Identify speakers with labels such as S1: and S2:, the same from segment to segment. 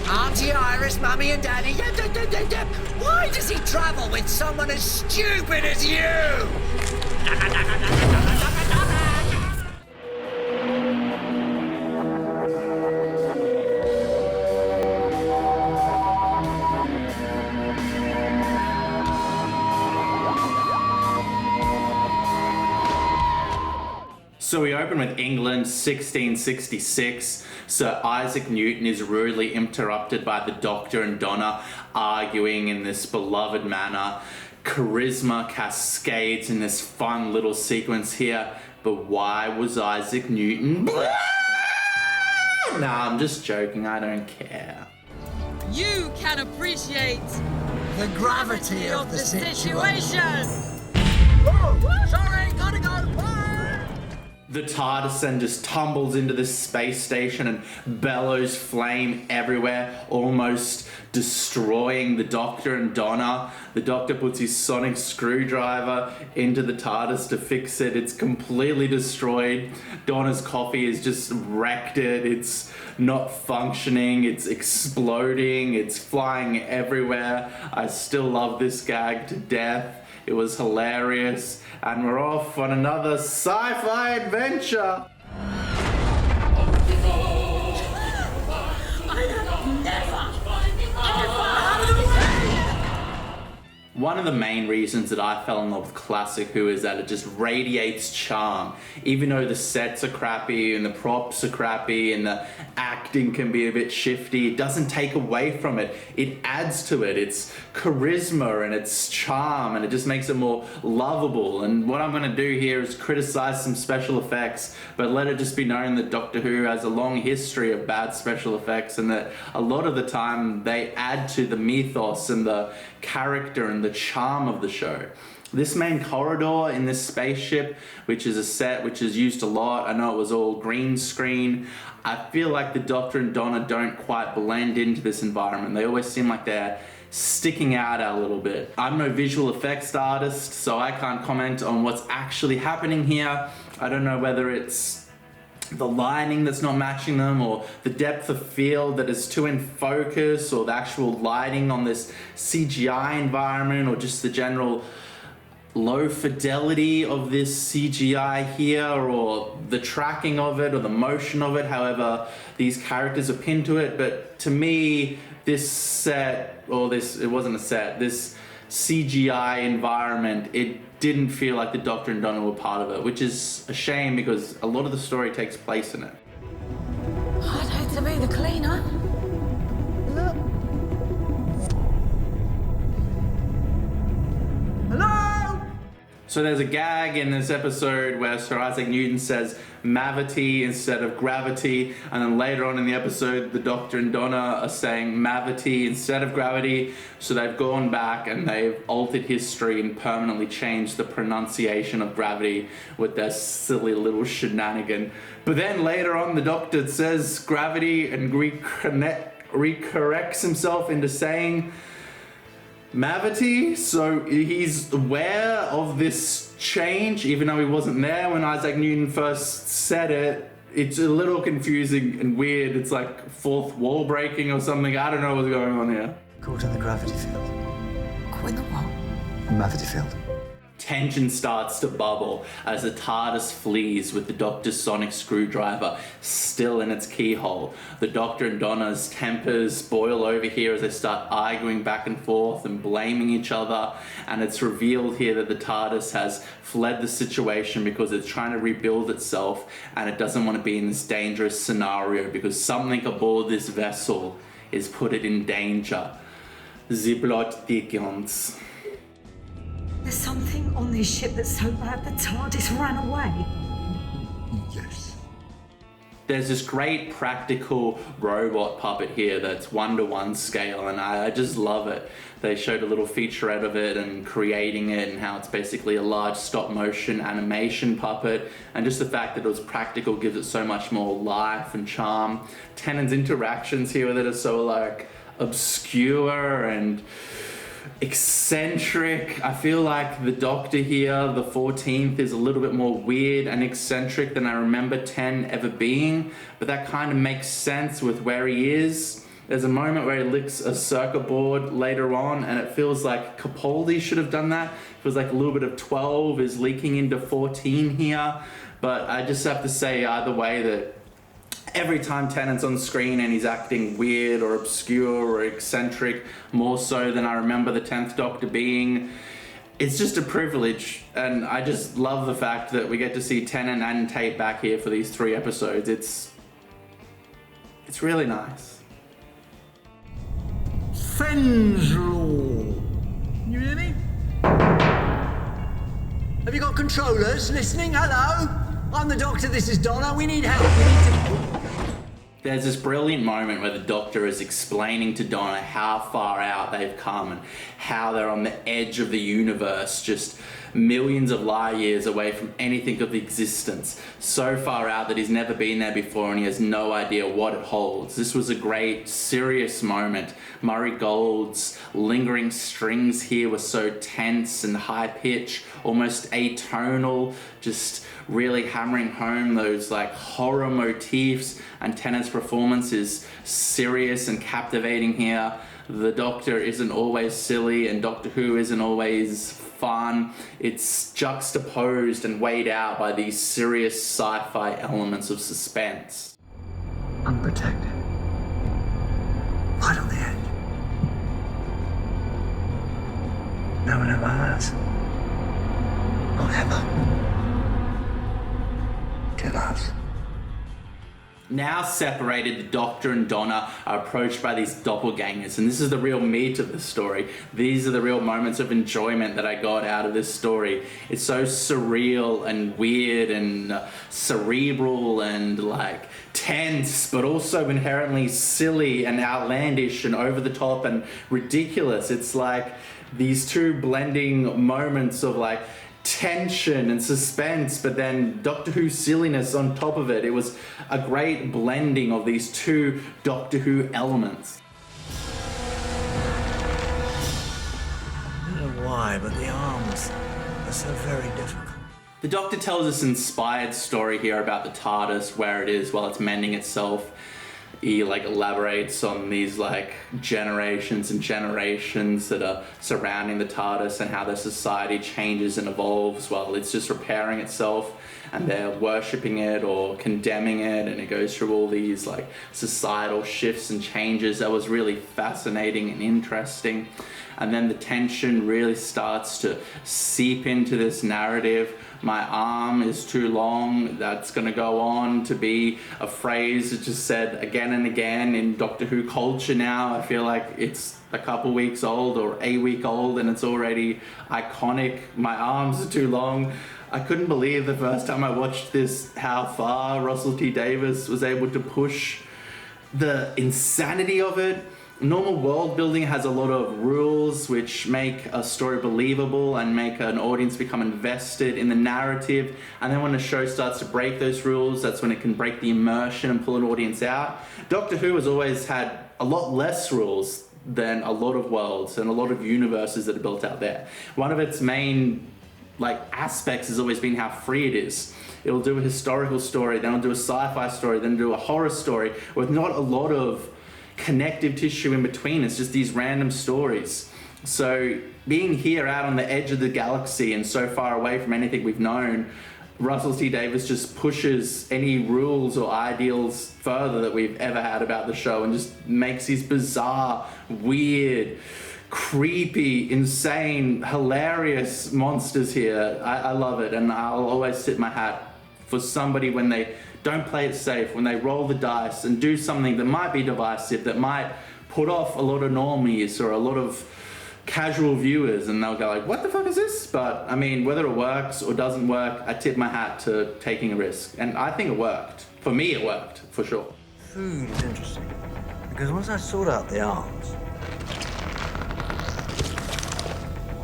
S1: Auntie Iris, Mummy and Daddy, why does he travel with someone as stupid as you?
S2: So we open with England, 1666. Sir Isaac Newton is rudely interrupted by the Doctor and Donna arguing in this beloved manner. Charisma cascades in this fun little sequence here. But why was Isaac Newton? Nah, I'm just joking. I don't care.
S3: You can appreciate
S1: The gravity of the situation.
S3: Oh,
S1: Sorry, gotta go.
S2: The TARDIS then just tumbles into this space station and bellows flame everywhere, almost destroying the Doctor and Donna. The Doctor puts his sonic screwdriver into the TARDIS to fix it. It's completely destroyed. Donna's coffee has just wrecked it. It's not functioning. It's exploding. It's flying everywhere. I still love this gag to death. It was hilarious, and we're off on another sci-fi adventure. One of the main reasons that I fell in love with Classic Who is that it just radiates charm. Even though the sets are crappy and the props are crappy and the acting can be a bit shifty, it doesn't take away from it. It adds to it. It's charisma and it's charm, and it just makes it more lovable. And what I'm going to do here is criticize some special effects, but let it just be known that Doctor Who has a long history of bad special effects, and that a lot of the time they add to the mythos and the character and the charm of the show. This main corridor in this spaceship, which is a set which is used a lot, I know it was all green screen. I feel like the Doctor and Donna don't quite blend into this environment. They always seem like they're sticking out a little bit. I'm no visual effects artist, so I can't comment on what's actually happening here. I don't know whether it's the lighting that's not matching them, or the depth of field that is too in focus, or the actual lighting on this CGI environment, or just the general low fidelity of this CGI here, or the tracking of it, or the motion of it, however these characters are pinned to it. But to me, this set, or this, it wasn't a set, this CGI environment, it didn't feel like the Doctor and Donna were part of it, which is a shame because a lot of the story takes place in it.
S3: I'd hate to be the cleaner.
S1: Hello?
S2: So there's a gag in this episode where Sir Isaac Newton says mavity instead of gravity, and then later on in the episode the Doctor and Donna are saying mavity instead of gravity. So they've gone back and they've altered history and permanently changed the pronunciation of gravity with their silly little shenanigan. But then later on the Doctor says gravity and recorrects himself into saying mavity, so he's aware of this change even though he wasn't there when Isaac Newton first said it. It's a little confusing and weird. It's like fourth wall breaking or something. I don't know what's going on here.
S4: Caught in the gravity field.
S3: Caught in the what?
S4: Gravity field.
S2: Tension starts to bubble as the TARDIS flees with the Doctor's sonic screwdriver still in its keyhole. The Doctor and Donna's tempers boil over here as they start arguing back and forth and blaming each other, and it's revealed here that the TARDIS has fled the situation because it's trying to rebuild itself, and it doesn't want to be in this dangerous scenario because something aboard this vessel is put it in danger. The plot thickens.
S5: There's something on this ship that's so bad the TARDIS ran away.
S4: Yes.
S2: There's this great practical robot puppet here that's 1-to-1 scale, and I just love it. They showed a little featurette of it and creating it and how it's basically a large stop motion animation puppet, and just the fact that it was practical gives it so much more life and charm. Tennant's interactions here with it are so like obscure and eccentric. I feel like the Doctor here, the 14th, is a little bit more weird and eccentric than I remember 10 ever being, but that kind of makes sense with where he is. There's a moment where he licks a circuit board later on, and it feels like Capaldi should have done that. It feels like a little bit of 12 is leaking into 14 here, but I just have to say either way that every time Tennant's on screen and he's acting weird or obscure or eccentric, more so than I remember the 10th Doctor being, it's just a privilege. And I just love the fact that we get to see Tennant and Tate back here for these 3 episodes. It's really nice.
S1: Fenslaw. You hear me? Have you got controllers listening? Hello? I'm the Doctor, this is Donna. We need help. We need to...
S2: There's this brilliant moment where the Doctor is explaining to Donna how far out they've come and how they're on the edge of the universe, just millions of light years away from anything of existence, so far out that he's never been there before and he has no idea what it holds. This was a great, serious moment. Murray Gold's lingering strings here were so tense and high-pitched, almost atonal, just really hammering home those like horror motifs, and Tennant's performance is serious and captivating here. The Doctor isn't always silly and Doctor Who isn't always fun. It's juxtaposed and weighed out by these serious sci-fi elements of suspense.
S4: Unprotected. Right on the edge. No one ever has. Not ever. Till us.
S2: Now separated, the Doctor and Donna are approached by these doppelgangers, and this is the real meat of the story. These are the real moments of enjoyment that I got out of this story. It's so surreal and weird and cerebral and like tense, but also inherently silly and outlandish and over the top and ridiculous. It's like these two blending moments of like tension and suspense, but then Doctor Who silliness on top of it. It was a great blending of these two Doctor Who elements.
S6: I don't know why, but the arms are so very difficult.
S2: The Doctor tells us an inspired story here about the TARDIS, where it is while it's mending itself. He like elaborates on these like generations and generations that are surrounding the TARDIS and how their society changes and evolves while it's just repairing itself, and they're worshipping it or condemning it, and it goes through all these like societal shifts and changes. That was really fascinating and interesting. And then the tension really starts to seep into this narrative. My arm is too long. That's going to go on to be a phrase that's just said again and again in Doctor Who culture now. I feel like it's a couple weeks old or a week old and it's already iconic. My arms are too long. I couldn't believe the first time I watched this how far Russell T Davies was able to push the insanity of it. Normal world building has a lot of rules which make a story believable and make an audience become invested in the narrative, and then when a show starts to break those rules, that's when it can break the immersion and pull an audience out. Doctor Who has always had a lot less rules than a lot of worlds and a lot of universes that are built out there. One of its main aspects has always been how free it is. It'll do a historical story, then it'll do a sci-fi story, then do a horror story with not a lot of connective tissue in between. It's just these random stories. So being here out on the edge of the galaxy and so far away from anything we've known, Russell T Davies just pushes any rules or ideals further that we've ever had about the show and just makes these bizarre, weird, creepy, insane, hilarious monsters here. I love it, and I'll always tip my hat for somebody when they don't play it safe, when they roll the dice and do something that might be divisive, that might put off a lot of normies or a lot of casual viewers, and they'll go like, what the fuck is this? But I mean, whether it works or doesn't work, I tip my hat to taking a risk. And I think it worked. For me, it worked, for sure.
S6: Food is interesting, because once I sort out the arms,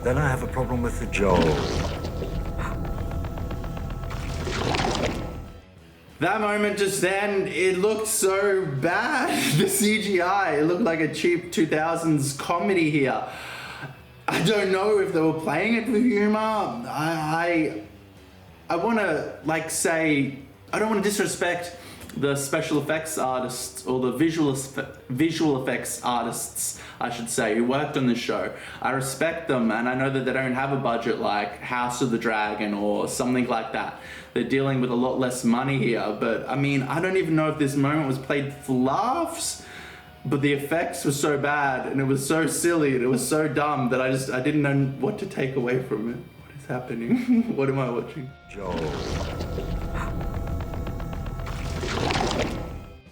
S6: then I have a problem with the jaw.
S2: That moment just then, it looked so bad. The CGI, it looked like a cheap 2000s comedy here. I don't know if they were playing it for humor. I want to say, I don't want to disrespect the special effects artists or the visual effects artists, I should say, who worked on the show. I respect them, and I know that they don't have a budget like House of the Dragon or something like that. They're dealing with a lot less money here, but I mean, I don't even know if this moment was played for laughs, but the effects were so bad and it was so silly and it was so dumb that I didn't know what to take away from it. What is happening? What am I watching?
S6: Joel.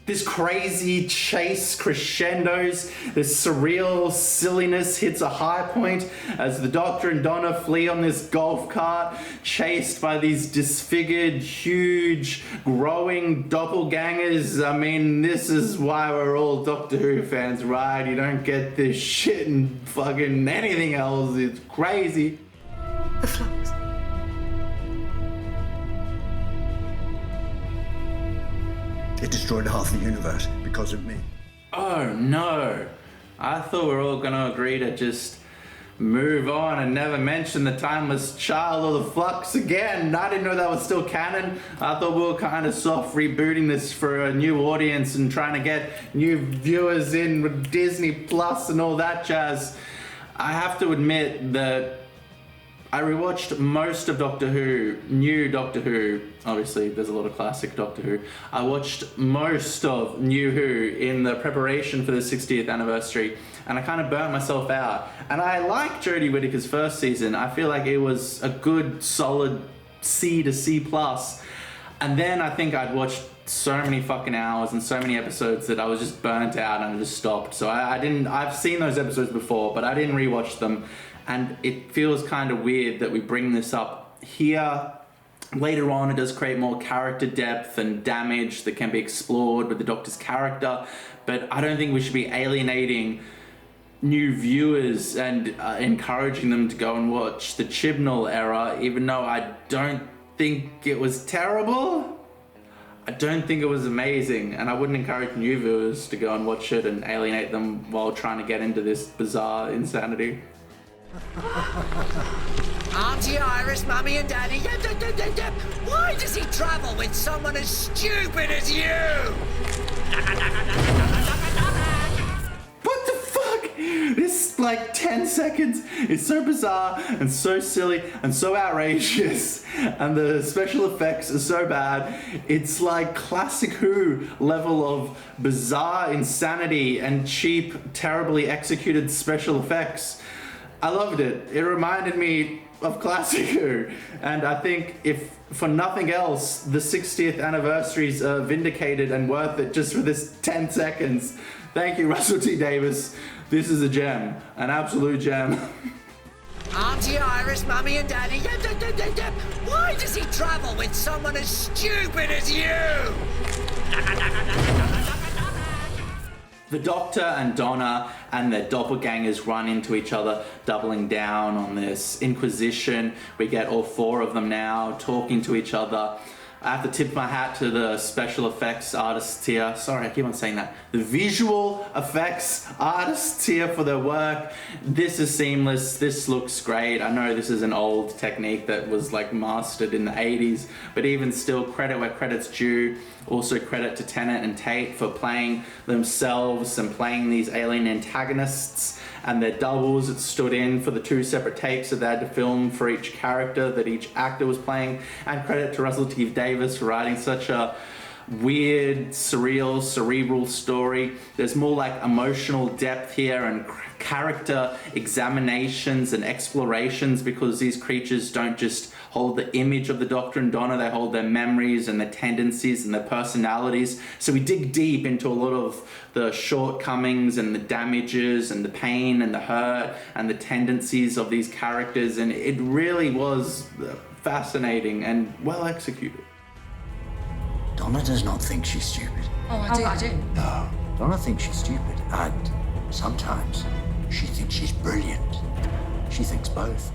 S2: This crazy chase crescendos, this surreal silliness hits a high point as the Doctor and Donna flee on this golf cart, chased by these disfigured, huge, growing doppelgangers. I mean, this is why we're all Doctor Who fans, right? You don't get this shit in fucking anything else. It's crazy.
S5: The flux.
S7: It destroyed half the universe because of me.
S2: Oh no. I thought we were all gonna agree to just move on and never mention the Timeless Child or the Flux again. I didn't know that was still canon. I thought we were kind of soft rebooting this for a new audience and trying to get new viewers in with Disney Plus and all that jazz. I have to admit that I rewatched most of Doctor Who, new Doctor Who. Obviously, there's a lot of classic Doctor Who. I watched most of New Who in the preparation for the 60th anniversary, and I kind of burnt myself out. And I like Jodie Whittaker's first season. I feel like it was a good, solid C to C+. And then I think I'd watched so many fucking hours and so many episodes that I was just burnt out and I just stopped. So I've seen those episodes before, but I didn't rewatch them. And it feels kind of weird that we bring this up here. Later on, it does create more character depth and damage that can be explored with the Doctor's character. But I don't think we should be alienating new viewers and encouraging them to go and watch the Chibnall era, even though I don't think it was terrible. I don't think it was amazing, and I wouldn't encourage new viewers to go and watch it and alienate them while trying to get into this bizarre insanity.
S1: Auntie Iris, Mummy and Daddy, why does he travel with someone as stupid as you?
S2: What the fuck? This, 10 seconds is so bizarre and so silly and so outrageous, and the special effects are so bad. It's like classic Who level of bizarre insanity and cheap, terribly executed special effects. I loved it. It reminded me of classic Who, and I think if for nothing else, the 60th anniversaries are vindicated and worth it just for this 10 seconds. Thank you, Russell T Davies. This is a gem, an absolute gem.
S1: Auntie Iris, Mummy and Daddy, why does he travel with someone as stupid as you?
S2: The Doctor and Donna and their doppelgangers run into each other, doubling down on this Inquisition. We get all four of them now talking to each other. I have to tip my hat to the special effects artists here. Sorry, I keep on saying that. The visual effects artists here for their work. This is seamless. This looks great. I know this is an old technique that was mastered in the 80s, but even still, credit where credit's due. Also credit to Tennant and Tate for playing themselves and playing these alien antagonists and their doubles that stood in for the 2 separate takes that they had to film for each character that each actor was playing. And credit to Russell T Davies for writing such a weird, surreal, cerebral story. There's more emotional depth here and character examinations and explorations, because these creatures don't just hold the image of the Doctor and Donna, they hold their memories and their tendencies and their personalities. So we dig deep into a lot of the shortcomings and the damages and the pain and the hurt and the tendencies of these characters, and it really was fascinating and well executed.
S7: Donna does not think she's stupid.
S3: Oh, I do.
S7: No, Donna thinks she's stupid, and sometimes she thinks she's brilliant. She thinks both.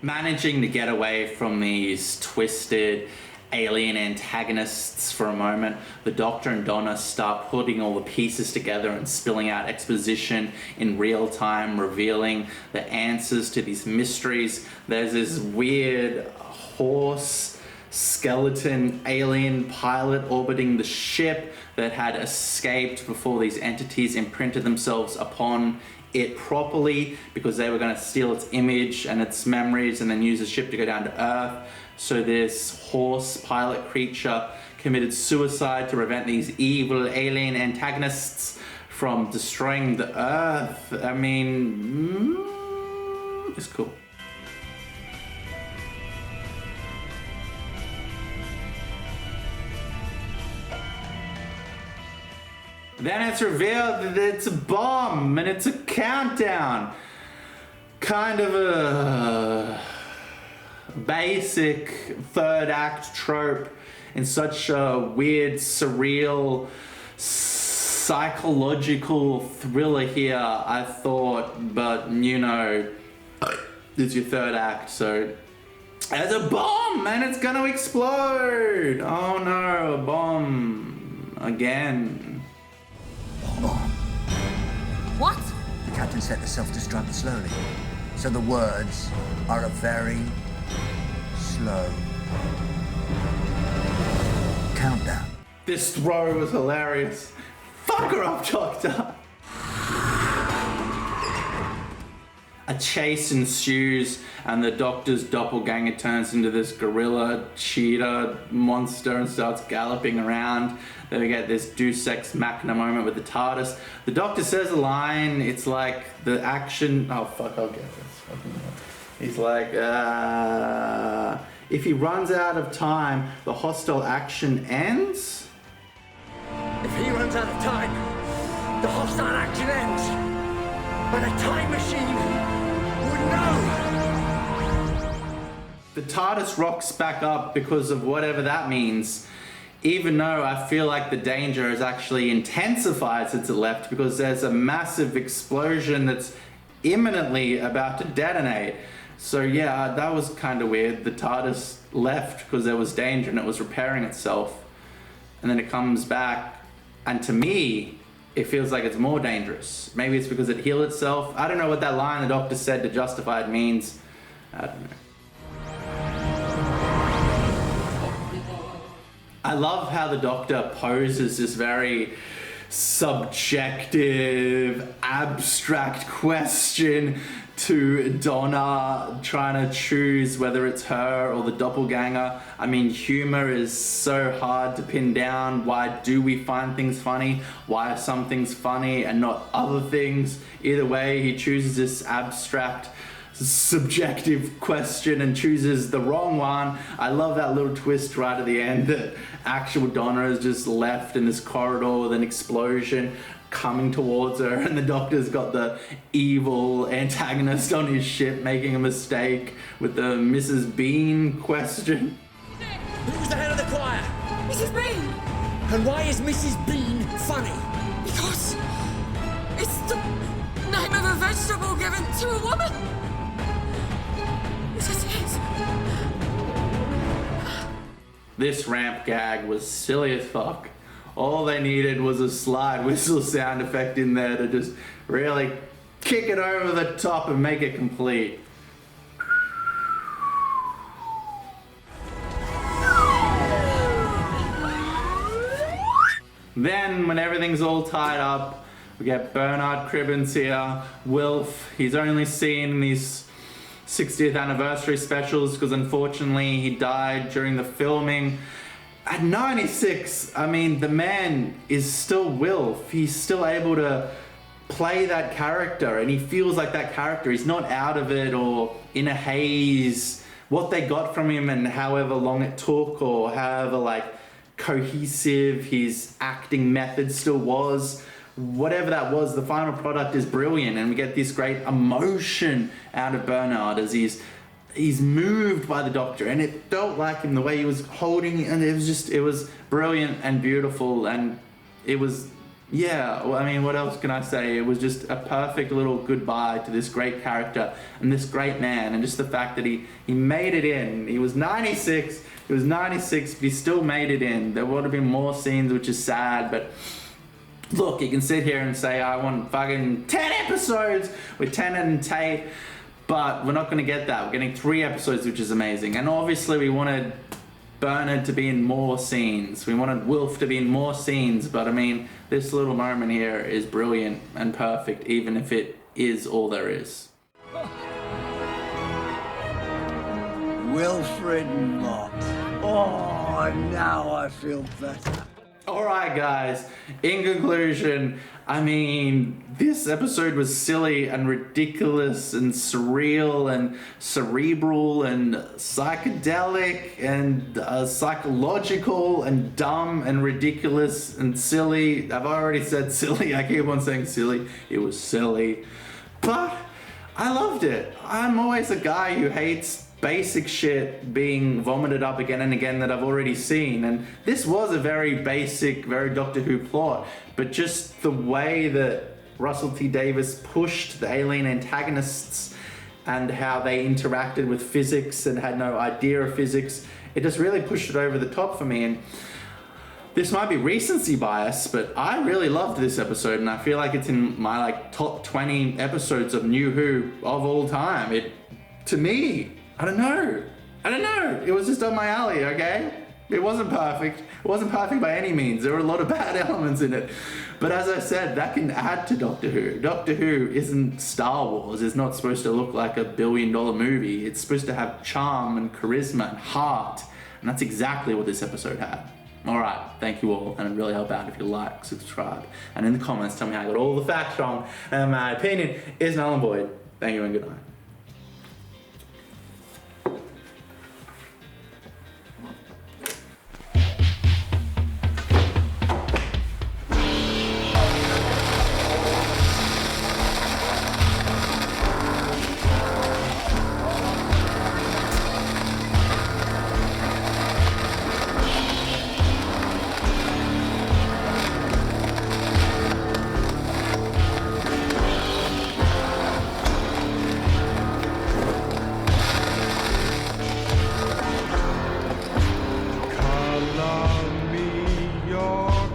S2: Managing to get away from these twisted alien antagonists for a moment. The Doctor and Donna start putting all the pieces together and spilling out exposition in real time, revealing the answers to these mysteries. There's this weird horse skeleton alien pilot orbiting the ship that had escaped before these entities imprinted themselves upon it properly, because they were going to steal its image and its memories and then use the ship to go down to Earth. So this horse pilot creature committed suicide to prevent these evil alien antagonists from destroying the Earth. I mean, it's cool. Then it's revealed that it's a bomb and it's a countdown. Kind of a basic third act trope in such a weird, surreal, psychological thriller here, I thought, but you know, it's your third act, so there's a bomb and it's gonna explode. Oh no, a bomb again.
S3: What?
S7: The captain set the self-destruct slowly, so the words are a very slow countdown.
S2: This throw was hilarious. Fuck her up, Doctor! A chase ensues and the Doctor's doppelganger turns into this gorilla cheetah monster and starts galloping around. Then we get this Deus Ex Machina moment with the TARDIS. The Doctor says a line, it's like the action... Oh fuck, I'll get this. He's like, if he runs out of time, the hostile action ends?
S7: If he runs out of time, the hostile action ends. But a time machine would know.
S2: The TARDIS rocks back up because of whatever that means, even though I feel like the danger has actually intensified since it left, because there's a massive explosion that's imminently about to detonate. So yeah, that was kind of weird. The TARDIS left because there was danger and it was repairing itself, and then it comes back, and to me it feels like it's more dangerous. Maybe it's because it healed itself. I don't know what that line the Doctor said to justify it means. I don't know. I love how the Doctor poses this very subjective, abstract question to Donna, trying to choose whether it's her or the doppelganger. I mean, humor is so hard to pin down. Why do we find things funny? Why are some things funny and not other things? Either way, he chooses this abstract, subjective question and chooses the wrong one. I love that little twist right at the end that actual Donna is just left in this corridor with an explosion coming towards her, and the Doctor's got the evil antagonist on his ship making a mistake with the Mrs. Bean question.
S7: Who's the head of the choir?
S3: Mrs. Bean!
S7: And why is Mrs. Bean funny?
S3: Because it's the name of a vegetable given to a woman. This is it.
S2: This ramp gag was silly as fuck. All they needed was a slide whistle sound effect in there to just really kick it over the top and make it complete. Then, when everything's all tied up, we get Bernard Cribbins here. Wilf, he's only seen in these 60th anniversary specials because unfortunately he died during the filming. At 96, I mean, the man is still Wilf. He's still able to play that character and he feels like that character. He's not out of it or in a haze. What they got from him and however long it took or however like cohesive his acting method still was, whatever that was, the final product is brilliant, and we get this great emotion out of Bernard as he's moved by the Doctor, and it felt like him the way he was holding, and it was brilliant and beautiful, and it was Yeah, well, I mean, what else can I say? It was just a perfect little goodbye to this great character and this great man, and just the fact that he made it in. He was 96, but he still made it in. There would have been more scenes, which is sad, but look, you can sit here and say, I want fucking 10 episodes with Tennant and Tate, but we're not going to get that. We're getting 3 episodes, which is amazing. And obviously we wanted Bernard to be in more scenes. We wanted Wilf to be in more scenes, but I mean, this little moment here is brilliant and perfect, even if it is all there is.
S6: Wilfred Mott. Oh, now I feel better.
S2: Alright guys, in conclusion, I mean, this episode was silly and ridiculous and surreal and cerebral and psychedelic and psychological and dumb and ridiculous and silly. I've already said silly, I keep on saying silly. It was silly. But I loved it. I'm always a guy who hates basic shit being vomited up again and again that I've already seen, and this was a very basic, very Doctor Who plot, but just the way that Russell T Davies pushed the alien antagonists and how they interacted with physics and had no idea of physics, it just really pushed it over the top for me. And this might be recency bias, but I really loved this episode, and I feel like it's in my top 20 episodes of New Who of all time. It, to me, I don't know. It was just on my alley, okay? It wasn't perfect. It wasn't perfect by any means. There were a lot of bad elements in it. But as I said, that can add to Doctor Who. Doctor Who isn't Star Wars. It's not supposed to look like a billion-dollar movie. It's supposed to have charm and charisma and heart. And that's exactly what this episode had. Alright, thank you all. And it'd really help out if you like, subscribe. And in the comments, tell me how I got all the facts wrong. And my opinion is null and void. Thank you and good night.